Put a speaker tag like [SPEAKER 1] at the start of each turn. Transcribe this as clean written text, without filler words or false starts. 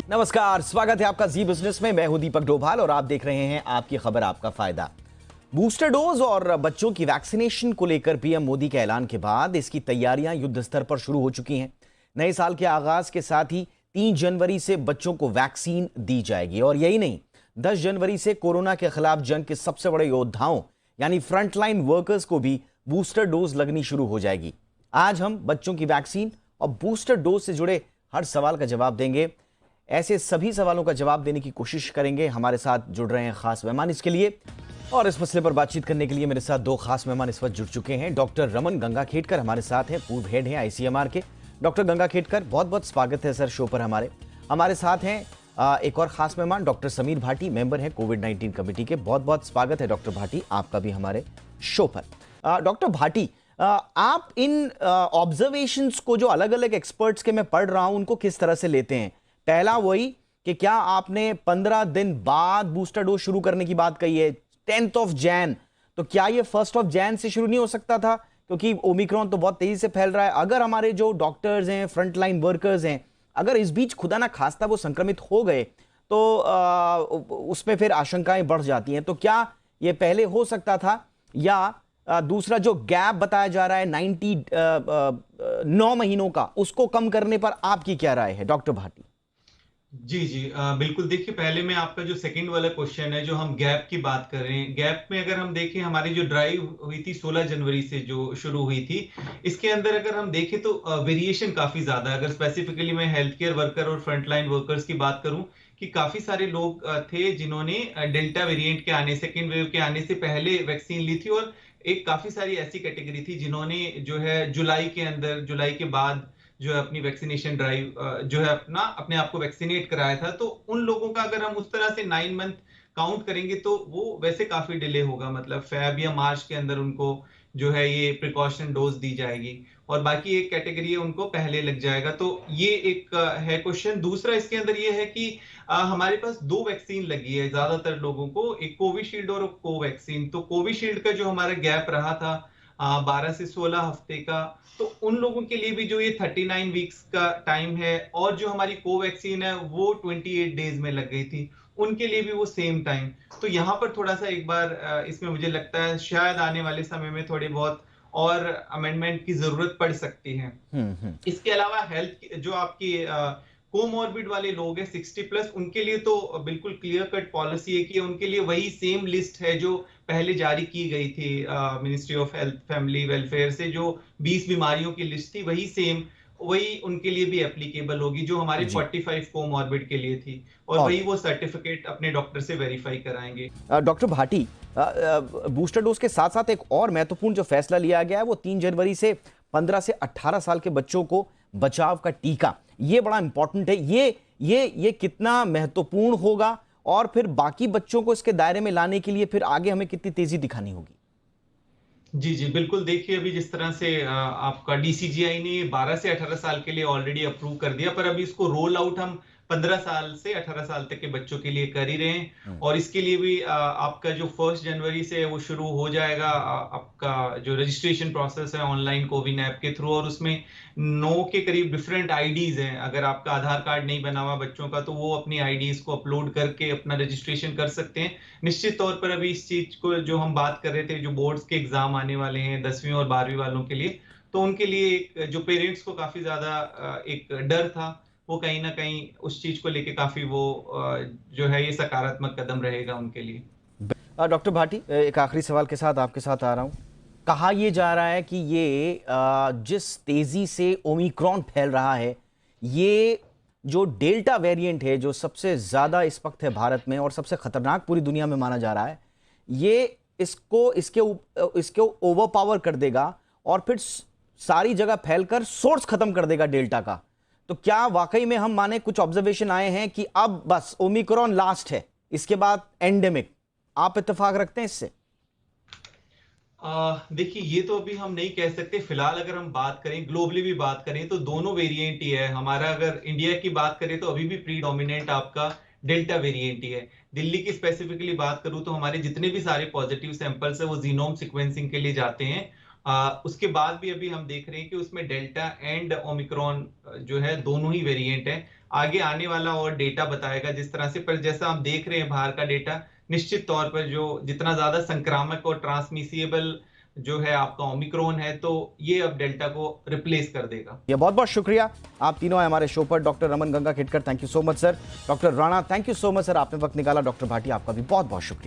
[SPEAKER 1] नमस्कार, स्वागत है आपका जी बिजनेस में। मैं हूं दीपक डोभाल और आप देख रहे हैं आपकी खबर आपका फायदा। बूस्टर डोज और बच्चों की वैक्सीनेशन को लेकर पीएम मोदी के ऐलान के बाद इसकी तैयारियां युद्ध स्तर पर शुरू हो चुकी हैं। नए साल के आगाज के साथ ही 3 जनवरी से बच्चों को वैक्सीन दी जाएगी और यही नहीं, 10 जनवरी से कोरोना के खिलाफ जंग के सबसे बड़े योद्धाओं यानी फ्रंटलाइन वर्कर्स को भी बूस्टर डोज लगनी शुरू हो जाएगी। आज हम बच्चों की वैक्सीन और बूस्टर डोज से जुड़े हर सवाल का जवाब देंगे। ऐसे सभी सवालों का जवाब देने की कोशिश करेंगे। हमारे साथ जुड़ रहे हैं खास मेहमान इसके लिए, और इस मसले पर बातचीत करने के लिए मेरे साथ 2 खास मेहमान इस वक्त जुड़ चुके हैं। डॉक्टर रमन गंगाखेडकर हमारे साथ हैं, पूर्व हेड हैं आईसीएमआर के। डॉक्टर गंगाखेडकर, बहुत बहुत स्वागत है सर शो पर। हमारे साथ हैं एक और खास मेहमान डॉक्टर समीर भाटी, मेंबर हैं कोविड-19 कमेटी के। बहुत बहुत स्वागत है डॉक्टर भाटी आपका भी हमारे शो पर। डॉक्टर भाटी, आप इन ऑब्जर्वेशंस को जो अलग अलग एक्सपर्ट्स के मैं पढ़ रहा हूं उनको किस तरह से लेते हैं? पहला वही कि क्या आपने 15 दिन बाद बूस्टर डोज शुरू करने की बात कही है, 10th of Jan, तो क्या ये 1st of Jan से शुरू नहीं हो सकता था? क्योंकि ओमिक्रॉन तो बहुत तेजी से फैल रहा है। अगर हमारे जो डॉक्टर्स हैं, फ्रंटलाइन वर्कर्स हैं, अगर इस बीच खुदा ना खास्ता वो संक्रमित हो गए तो उसमें फिर आशंकाएं बढ़ जाती हैं। तो क्या ये पहले हो सकता था, या दूसरा जो गैप बताया जा रहा है 9 महीनों का, उसको कम करने पर आपकी क्या राय है डॉक्टर भाटी?
[SPEAKER 2] जी जी, बिल्कुल। देखिए, पहले मैं आपका जो सेकंड वाला क्वेश्चन है, जो हम गैप की बात कर रहे हैं, गैप में अगर हम देखें, हमारी जो ड्राइव हुई थी 16 जनवरी से जो शुरू हुई थी, इसके अंदर अगर हम देखें तो वेरिएशन काफी ज्यादा है। अगर स्पेसिफिकली मैं हेल्थ केयर वर्कर और फ्रंटलाइन वर्कर्स की बात करूं, कि काफी सारे लोग थे जिन्होंने डेल्टा वेरिएंट के आने, सेकेंड वेव के आने से पहले वैक्सीन ली थी, और एक काफी सारी ऐसी कैटेगरी थी जिन्होंने जो है जुलाई के बाद जो है अपनी वैक्सीनेशन ड्राइव जो है अपने आप को वैक्सीनेट कराया था। तो उन लोगों का अगर हम उस तरह से 9 मंथ काउंट करेंगे तो वो वैसे काफी डिले होगा, मतलब फेब या मार्च के अंदर उनको जो है ये प्रिकॉशन डोज दी जाएगी, और बाकी एक कैटेगरी है उनको पहले लग जाएगा। तो ये एक है क्वेश्चन। दूसरा इसके अंदर ये है कि हमारे पास 2 वैक्सीन लगी है ज्यादातर लोगों को, एक कोविशील्ड और कोवैक्सीन। तो कोविशील्ड का जो हमारा गैप रहा था 12 से 16 हफ्ते का, तो उन लोगों के लिए भी जो ये 39 वीक्स का टाइम है, और जो हमारी कोवैक्सीन है वो 28 डेज में लग गई थी, उनके लिए भी वो सेम टाइम। तो यहाँ पर थोड़ा सा एक बार इसमें मुझे लगता है शायद आने वाले समय में थोड़ी बहुत और अमेंडमेंट की जरूरत पड़ सकती है। इसके अलावा हेल्थ जो आपकी कोमॉर्बिड वाले लोग हैं 60 प्लस, उनके लिए तो बिल्कुल क्लियर कट पॉलिसी है कि उनके लिए वही सेम लिस्ट है जो पहले जारी की गई थी ministry of health family welfare से, जो 20 बीमारियों की लिस्ट थी, वही उनके लिए भी एप्लीकेबल होगी जो हमारे 45 कोमॉर्बिड के लिए थी, और वही वो सर्टिफिकेट अपने डॉक्टर से वेरीफाई कराएंगे।
[SPEAKER 1] डॉक्टर भाटी, बूस्टर डोज के साथ साथ एक और महत्वपूर्ण जो फैसला लिया गया है वो 3 जनवरी से 15 से 18 साल के बच्चों को बचाव का टीका, ये बड़ा इंपॉर्टेंट है। ये कितना महत्वपूर्ण होगा, और फिर बाकी बच्चों को इसके दायरे में लाने के लिए फिर आगे हमें कितनी तेजी दिखानी होगी?
[SPEAKER 2] जी जी, बिल्कुल। देखिए, अभी जिस तरह से आपका डीसीजीआई ने 12 से 18 साल के लिए ऑलरेडी अप्रूव कर दिया, पर अभी इसको रोल आउट हम 15 साल से 18 साल तक के बच्चों के लिए कर ही रहे हैं, और इसके लिए भी आपका जो 1 जनवरी से वो शुरू हो जाएगा आपका जो रजिस्ट्रेशन प्रोसेस है ऑनलाइन कोविन ऐप के थ्रू, और उसमें 9 के करीब डिफरेंट आईडीज हैं। अगर आपका आधार कार्ड नहीं बना हुआ बच्चों का, तो वो अपनी आईडीज को अपलोड करके अपना रजिस्ट्रेशन कर सकते हैं। निश्चित तौर पर अभी इस चीज को जो हम बात कर रहे थे, जो बोर्ड्स के एग्जाम आने वाले हैं 10वीं और 12वीं वालों के लिए, तो उनके लिए जो पेरेंट्स को काफी ज्यादा एक डर था, वो कहीं ना कहीं उस चीज को लेके काफी वो जो है ये सकारात्मक कदम रहेगा उनके लिए।
[SPEAKER 1] डॉक्टर भाटी, एक आखिरी सवाल के साथ आपके साथ आ रहा हूं। कहा यह जा रहा है कि ये जिस तेजी से ओमिक्रॉन फैल रहा है, ये जो डेल्टा वेरिएंट है जो सबसे ज्यादा इस वक्त है भारत में और सबसे खतरनाक पूरी दुनिया में माना जा रहा है, ये इसके ओवरपावर कर देगा और फिर सारी जगह फैलकर सोर्स खत्म कर देगा डेल्टा का। तो क्या वाकई में हम माने, कुछ ऑब्जर्वेशन आए हैं कि अब बस ओमिक्रॉन लास्ट है, इसके बाद एंडेमिक? आप इत्तेफाक रखते हैं इससे?
[SPEAKER 2] देखिए, ये तो अभी हम नहीं कह सकते। फिलहाल अगर हम बात करें, ग्लोबली भी बात करें, तो दोनों वेरिएंट ही है हमारा। अगर इंडिया की बात करें तो अभी भी प्रीडोमिनेंट आपका डेल्टा वेरिएंट ही है। दिल्ली की स्पेसिफिकली बात करूं तो हमारे जितने भी सारे पॉजिटिव सैंपल्स है वो जीनोम सिक्वेंसिंग के लिए जाते हैं उसके बाद भी अभी हम देख रहे हैं कि उसमें डेल्टा एंड ओमिक्रॉन जो है दोनों ही वेरिएंट है। आगे आने वाला और डेटा बताएगा जिस तरह से, पर जैसा हम देख रहे हैं बाहर का डेटा, निश्चित तौर पर जो जितना ज्यादा संक्रामक और ट्रांसमिसिबल जो है आपका ओमिक्रॉन है, तो ये अब डेल्टा को रिप्लेस कर देगा।
[SPEAKER 1] ये बहुत बहुत शुक्रिया। आप तीनों हैं हमारे शो पर। Doctor Raman Gangakhedkar, thank you so much sir. Doctor Rana, thank you so much sir, आपने वक्त निकाला। डॉक्टर भाटी, आपका भी बहुत बहुत शुक्रिया।